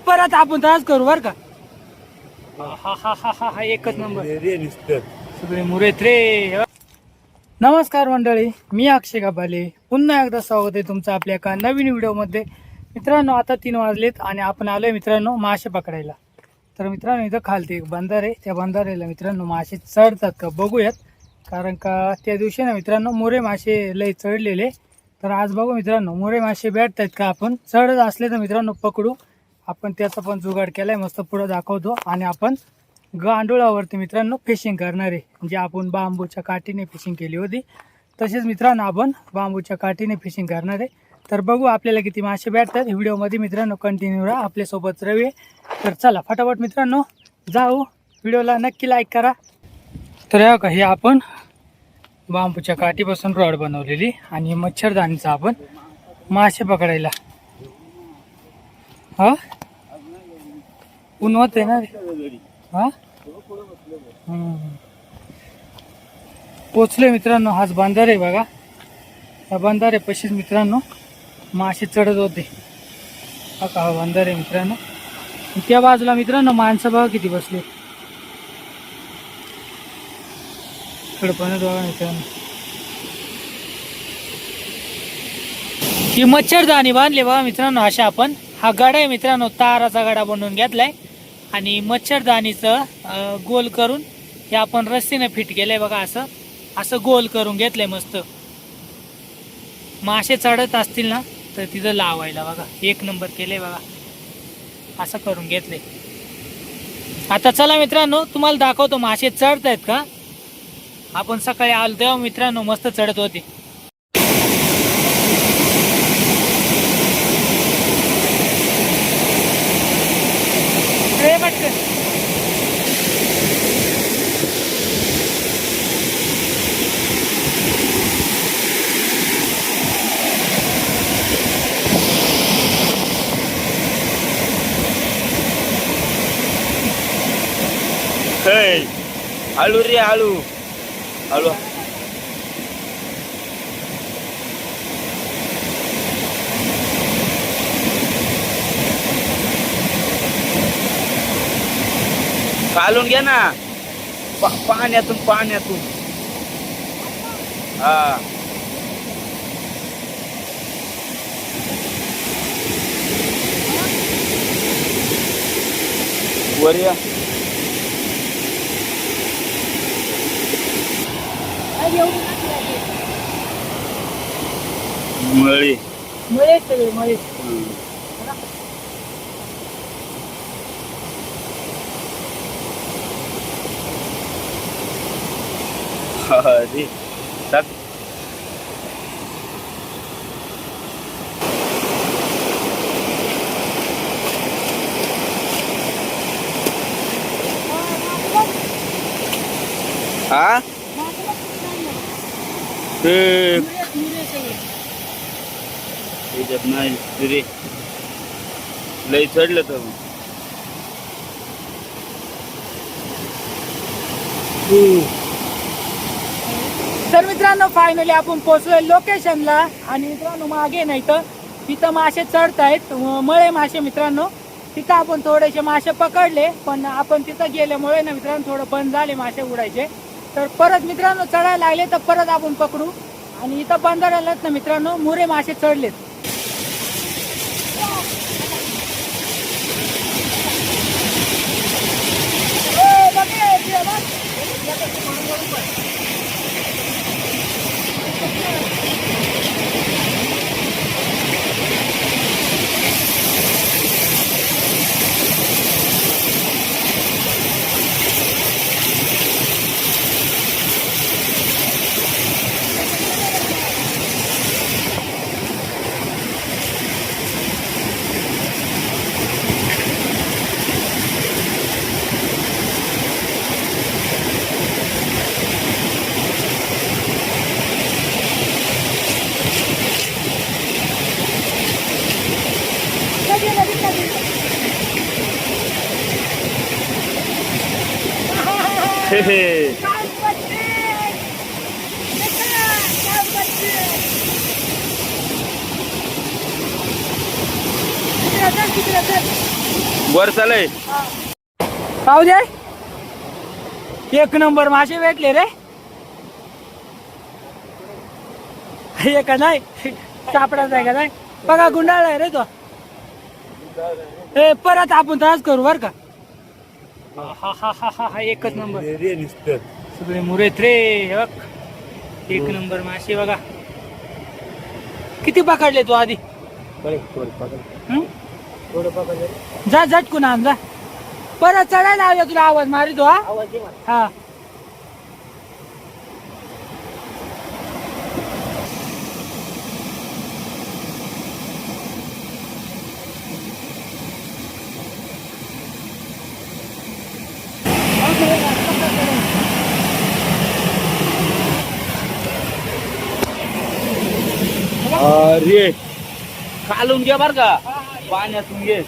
परत आपण त्रास करू बर का. हा हा हा हा हा एकच नंबर सगळे मुरेत रे. नमस्कार मंडळी, मी अक्षय गाभाले. पुन्हा एकदा स्वागत आहे तुमचं आपल्या एका नवीन व्हिडिओमध्ये. मित्रांनो, आता 3 वाजलेत आणि आपण आलोय मित्रांनो मासे पकडायला. तर मित्रांनो, इथं खालती एक बंधार आहे. त्या बंधाऱ्याला मित्रांनो मासे चढतात का बघूयात. कारण का त्या दिवशी ना मित्रांनो मोरे मासे लय चढलेले. तर आज बघू मित्रांनो मोरे मासे भेटतात का. आपण चढत असले तर मित्रांनो पकडू. आपण त्याचा पण जुगाड केलाय, मस्त पुढं दाखवतो. आणि आपण गांडुळावरती मित्रांनो फिशिंग करणार आहे. म्हणजे आपण बांबूच्या काठीने फिशिंग केली होती, तसेच मित्रांनो आपण बांबूच्या काठीने फिशिंग करणार आहे. तर बघू आपल्याला किती मासे भेटतात. व्हिडिओमध्ये मित्रांनो कंटिन्यू राहा, आपल्यासोबत रवी. तर चला फटाफट मित्रांनो जाऊ. व्हिडिओला नक्की लाईक करा. तर हे आपण बांबूच्या काठीपासून रॉड बनवलेली आणि मच्छरदाणीचा आपण मासे पकडायला. हा उन्हात आहे ना रे. हा पोचले मित्रांनो. हाच बंधार आहे बघा. या बंधारे पशीच मित्रांनो मासे चढत होते. हा बंधार आहे मित्रांनो. त्या बाजूला मित्रांनो माणसं बघा किती बसले. कडपणच बघा मित्रांनो. ही मच्छरदाणी बांधली बघा मित्रांनो. अशा आपण हा गडा आहे मित्रांनो, ताराचा गडा बनवून घेतलाय आणि मच्छरदाणीचं गोल करून हे आपण रस्सीने फिट केलंय बघा. असं असं गोल करून घेतलंय मस्त. मासे चढत असतील ना तर तिथं लावायला बघा. एक नंबर केलंय बघा. असं करून घेतलंय. आता चला मित्रांनो तुम्हाला दाखवतो मासे चढतायत का. आपण सकाळी आलो तेव्हा मित्रांनो मस्त चढत होते. आलू रे आलू आलू. कालून घ्या ना पाण्यातून पाण्यातून. हा वर या. मळी मळे सगळे मळे. हा ते त्याच्यात नाही रे लई चढलं तर. तर मित्रांनो फायनली आपण पोहोचलोय लोकेशनला. आणि मित्रांनो मागे नाही तर तिथं मासे चढतायत, मळे मासे मित्रांनो. तिथं आपण थोडेसे मासे पकडले, पण आपण तिथं गेल्यामुळे ना मित्रांनो थोडं बंद झाले मासे उडायचे. तर परत मित्रांनो चढायला लागले तर परत आपण पकडू. आणि इथं बंधाऱ्यालाच ना मित्रांनो मुरे मासे चढलेत. हे वर चालय. पाहू दे. एक नंबर मासे भेटले रे. हे का नाही सापडाच आहे का नाही बघा गुंडाळ आहे रे तो. हे परत आपण त्रास करू बर का. हा हा हा हा हा एकच नंबर सगळे मुरेत रे. हे बघ एक नंबर मासे बघा. किती पकडले तू आधी. जा झटकून आण जा. परत चढायला आला तुला आवाज मारितो. हा अरे खालून घे बर का. पाण्यातून घे.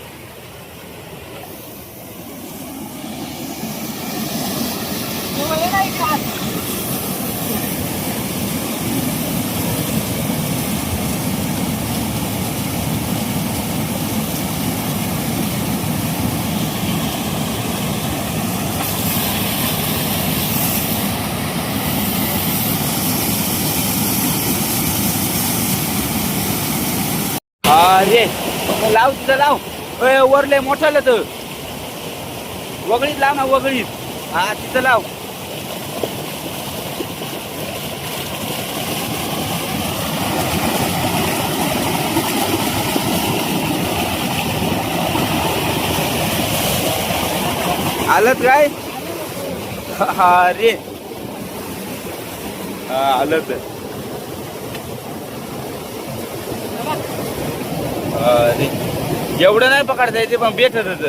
अरे लाव तिथं लाव. वरले मोठालं तर वगळीत लाव ना वगळीत. हा तिथं लाव. आलत काय. अरे हा आलत. अरे एवढं नाही पकडता येते पण भेटत होत.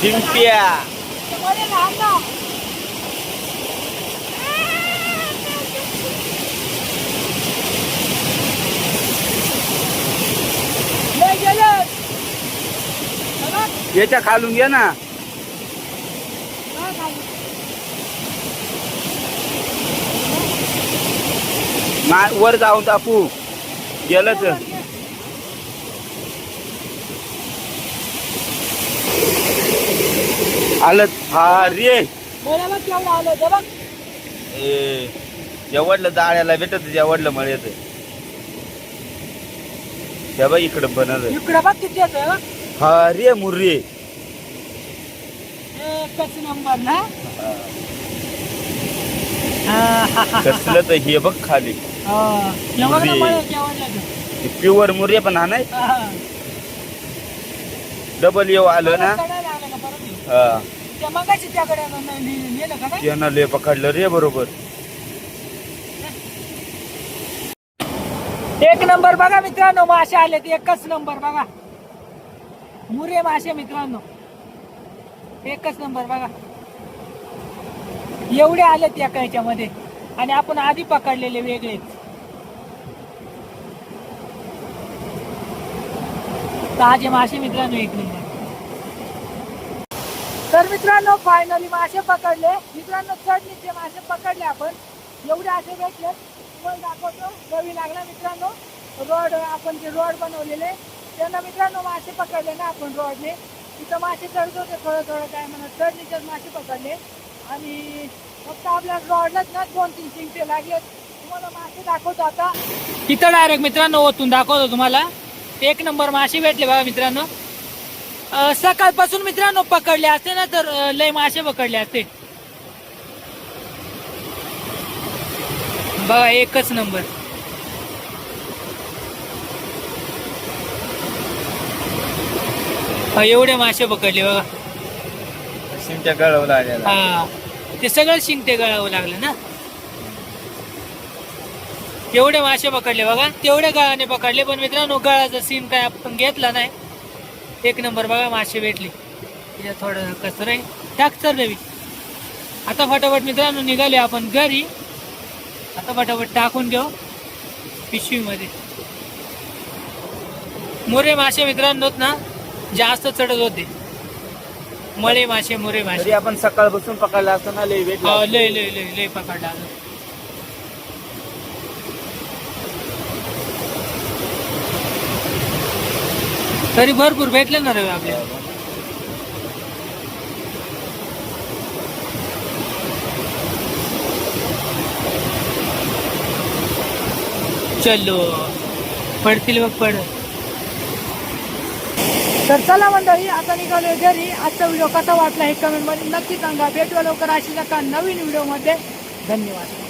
शिंप्या याच्या खालून घे ना. वर जाऊन टाकू गेलंच. आलं. हा रे जेवढलं जाळ्याला भेटत जेवढलं मळ येत. तेव्हा इकडं बनल. इकडे बघ किती येतोय. हा रे मुर्रे एकच नंबर ना. कसलं तर हे बघ खाली प्युअर मुर्रे पण हा नाही. डबल येऊ आलं ना. त्यानं ले पकडलं रे बरोबर. एक नंबर बघा मित्रांनो मासे आले. एकच नंबर बघा मुरे मासे मित्रांनो. एकच नंबर बघा एवढे आलेत एका याच्यामध्ये. आणि आपण आधी पकडलेले वेगळेच. ताजे मासे मित्रांनो एक नंबर. तर मित्रांनो फायनली मासे पकडले मित्रांनो. चढणीचे मासे पकडले आपण. एवढे असे भेटले तुम्हाला दाखवतो. रवी लागला मित्रांनो. रॉड आपण जे रॉड बनवलेले त्यांना मित्रांनो मासे पकडले ना आपण रॉडने. तिथं मासे चढत होते थोडं थोडं काय म्हणत. चढणीचेच मासे पकडले. आणि फक्त आपल्या रॉडलाच ना 2-3 शिंगटे लागले. तुम्हाला मासे दाखवतो आता. तिथं डायरेक्ट मित्रांनो ओतून दाखवतो तुम्हाला. एक नंबर मासे भेटले बघा मित्रांनो. सकाळपासून मित्रांनो पकडले असते ना तर लय मासे पकडले असते. बघा एकच नंबर. एवढे मासे पकडले बघा. शिंगच्या गळवला आलेला. हा ते सगळं शिंगटे गळावं लागलं ना. एवढे मासे पकडले बघा. तेवढे गळाने पकडले पण मित्रांनो गळाचा सीन काय आपण घेतला नाही. एक नंबर बघा मासे भेटले. थोडं कसं रे टाक तर रवी. आता फटाफट मित्रांनो निघाले आपण घरी. आता फटाफट टाकून घेऊ पिशवीमध्ये. मोरे मासे मित्रांनो ना जास्त चढत होते. मळे मासे मोरे मासे तरी आपण सकाळपासून पकडला असताना लय वेट लय लय लय लय पकडला. तरी भरपूर भेटले ना रवी आपल्याला. चलो पडतील बघ पड. तर चला मंडळी आता निघालो घरी. आजचा व्हिडिओ कसा वाटला हे कमेंट मध्ये नक्की सांगा. भेटूया लवकर अशीच एका नवीन व्हिडिओ मध्ये. धन्यवाद.